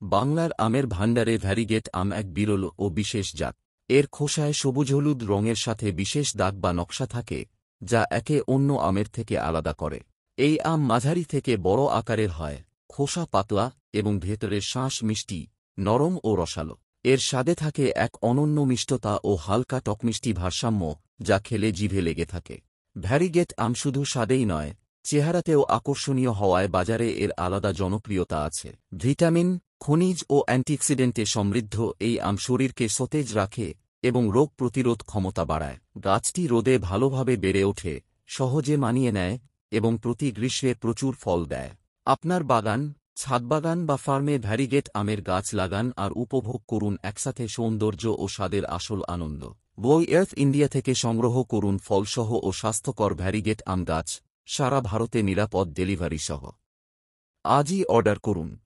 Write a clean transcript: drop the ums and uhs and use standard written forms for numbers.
বাংলার আমের ভাণ্ডারে ভ্যারিগেট আম এক বিরল ও বিশেষ জাত। এর খোসায় সবুজ-হলুদ রঙের সাথে বিশেষ দাগ বা নকশা থাকে, যা একে অন্য আমের থেকে আলাদা করে। এই আম মাঝারি থেকে বড় আকারের হয়, খোসা পাতলা এবং ভেতরের শাঁস মিষ্টি, নরম ও রসালো। এর স্বাদে থাকে এক অনন্য মিষ্টতা ও হালকা টকমিষ্টি ভারসাম্য, যা খেলে জিভে লেগে থাকে। ভ্যারিগেট আম শুধু স্বাদেই নয়, চেহারাতেও আকর্ষণীয় হওয়ায় বাজারে এর আলাদা জনপ্রিয়তা আছে। ভিটামিন, খনিজ ও অ্যান্টিঅক্সিডেন্টে সমৃদ্ধ এই আম শরীরকে সতেজ রাখে এবং রোগ প্রতিরোধ ক্ষমতা বাড়ায়। গাছটি রোদে ভালোভাবে বেড়ে ওঠে, সহজে মানিয়ে নেয় এবং প্রতি গ্রীষ্মে প্রচুর ফল দেয়। আপনার বাগান, ছাদবাগান বা ফার্মে ভ্যারিগেট আমের গাছ লাগান আর উপভোগ করুন একসাথে সৌন্দর্য ও স্বাদের আসল আনন্দ। আর্থ ইন্ডিয়া থেকে সংগ্রহ করুন ফলসহ ও স্বাস্থ্যকর ভ্যারিগেট আম গাছ, সারা ভারতে নিরাপদ ডেলিভারি সহ। আজই অর্ডার করুন।